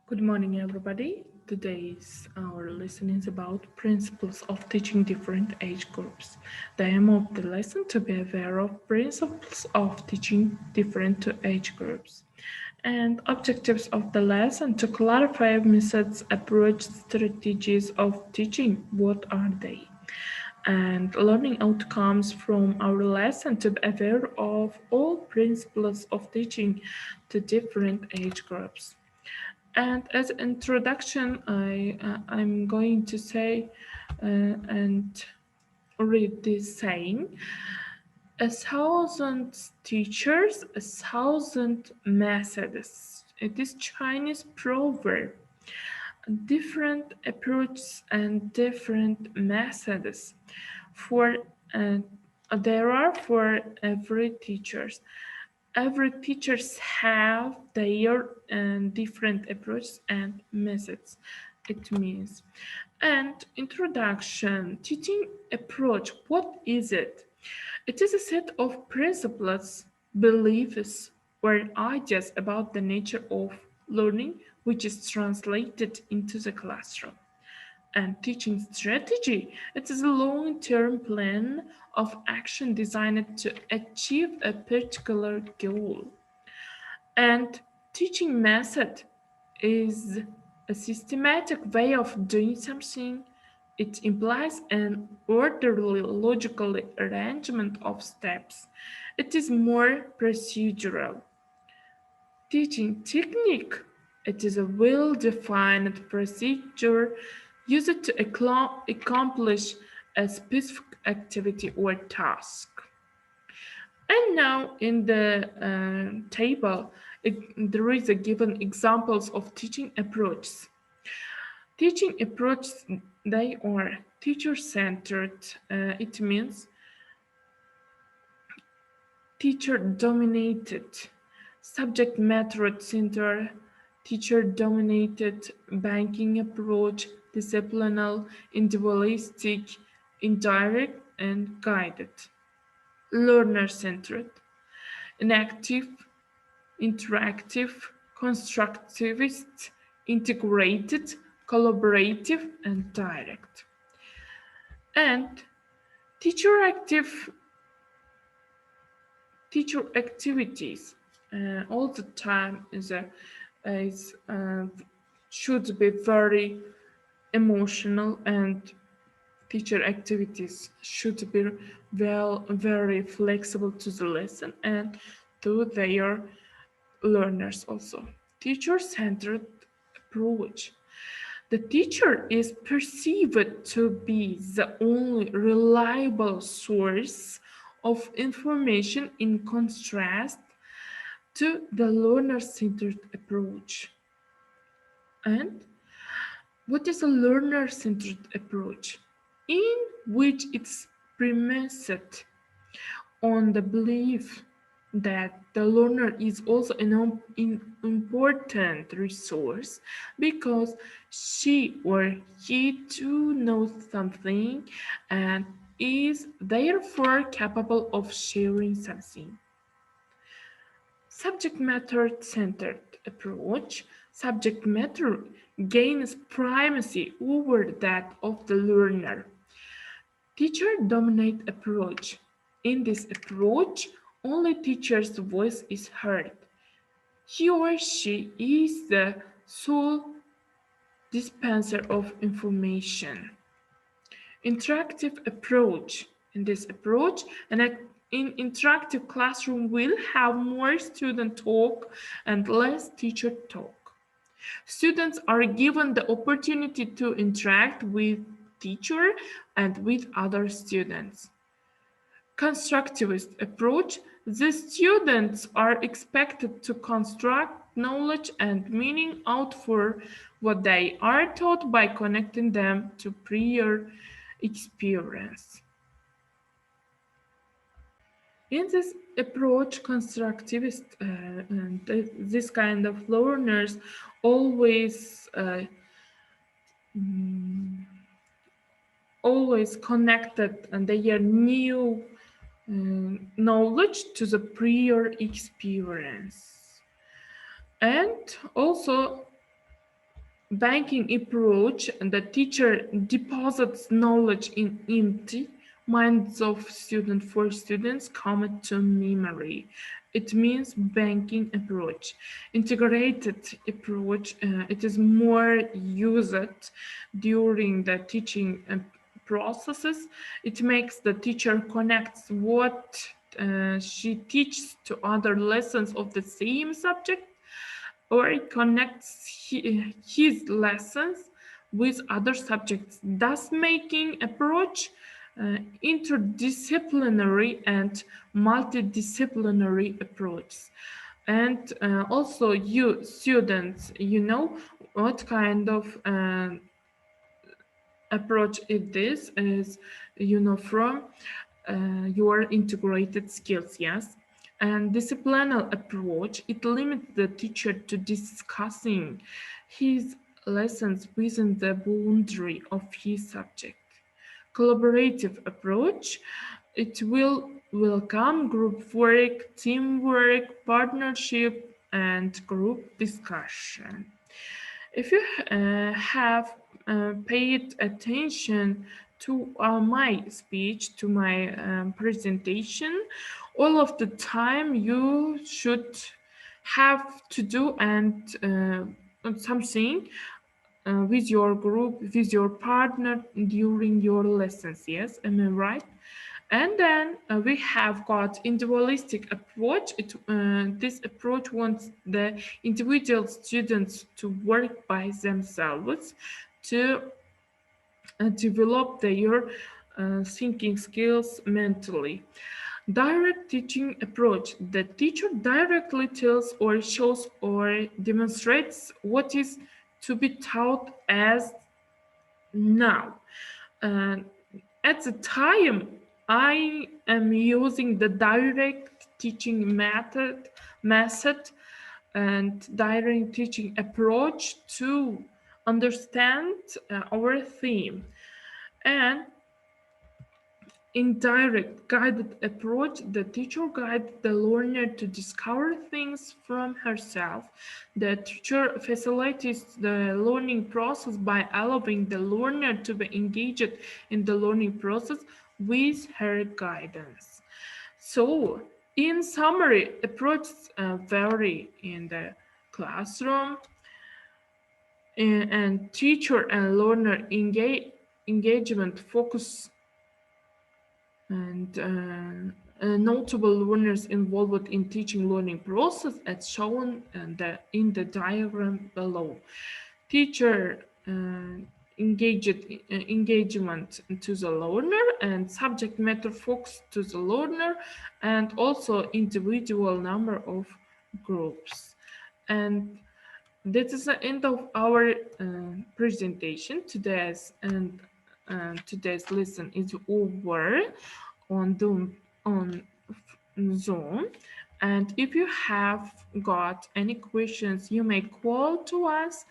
Good morning, everybody. Today's our lesson is about principles of teaching different age groups. The aim of the lesson to be aware of principles of teaching different age groups, and objectives of the lesson to clarify methods, approach, strategies of teaching. What are they? And learning outcomes from our lesson to be aware of all principles of teaching to different age groups. And as introduction, I'm going to say and read this saying: a thousand teachers, a thousand methods. It is Chinese proverb. Different approaches and different methods for uh, there are for every teachers. Every teachers have their different approaches and methods. It means. And introduction, teaching approach. What is it? It is a set of principles, beliefs, or ideas about the nature of learning, which is translated into the classroom. And teaching strategy, it is a long-term plan of action designed to achieve a particular goal. And teaching method is a systematic way of doing something. It implies an orderly, logical arrangement of steps. It is more procedural. Teaching technique, it is a well-defined procedure used to accomplish a specific activity or task. And now in the table, there is a given examples of teaching approaches. Teaching approaches, they are teacher-centered. It means teacher-dominated, subject matter center, teacher-dominated, banking approach, disciplinal, individualistic, indirect, and guided. Learner-centered, inactive, interactive, constructivist, integrated, collaborative, and direct. And teacher active teacher activities all the time is should be very emotional, and teacher activities should be very flexible to the lesson and to their learners also. Teacher-centered approach. The teacher is perceived to be the only reliable source of information in contrast to the learner-centered approach. And what is a learner-centered approach? In which it's premised on the belief that the learner is also an important resource because she or he too knows something and is therefore capable of sharing something. Subject matter centered approach. Subject matter gains primacy over that of the learner. Teacher dominate approach. In this approach, only teacher's voice is heard. He or she is the sole dispenser of information. Interactive approach. In this approach, in interactive classroom will have more student talk and less teacher talk. Students are given the opportunity to interact with teacher and with other students. Constructivist approach, the students are expected to construct knowledge and meaning out for what they are taught by connecting them to prior experience. In this approach, constructivist and this kind of learners always always connected and their new knowledge to the prior experience. And also banking approach, the teacher deposits knowledge in empty minds of students for students commit to memory. It means banking approach. Integrated approach, it is more used during the teaching processes. It makes the teacher connects what she teaches to other lessons of the same subject, or it connects his lessons with other subjects, thus making approach interdisciplinary and multidisciplinary approaches. And also, you students, you know what kind of approach it is, from your integrated skills, yes. And disciplinary approach, it limits the teacher to discussing his lessons within the boundary of his subject. Collaborative approach, it will welcome group work, teamwork, partnership, and group discussion. If you have paid attention to my speech, to my presentation, all of the time you should have to do and something with your group, with your partner during your lessons. Yes, am I right? And then we have got individualistic approach. This approach wants the individual students to work by themselves to develop their thinking skills mentally. Direct teaching approach. The teacher directly tells or shows or demonstrates what is to be taught as now. Uh, at the time, I am using the direct teaching method and direct teaching approach to understand our theme. And indirect guided approach, the teacher guides the learner to discover things from herself. The teacher facilitates the learning process by allowing the learner to be engaged in the learning process with her guidance. So, in summary, approaches vary in the classroom, and teacher and learner engagement focus and notable learners involved in teaching learning process as shown in the diagram below. Teacher engagement to the learner and subject matter focus to the learner, and also individual number of groups. And this is the end of our presentation. Today's lesson is over on Zoom. And if you have got any questions, you may call to us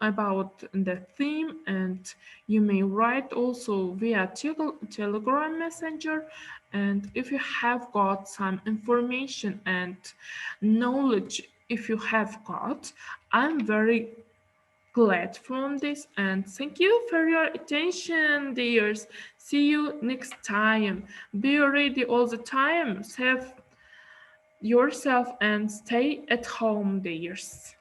about the theme, and you may write also via Telegram Messenger. And if you have got some information and knowledge, if you have got, I'm very glad from this, and thank you for your attention, dears. See you next time. Be ready all the time. Save yourself and stay at home, dears.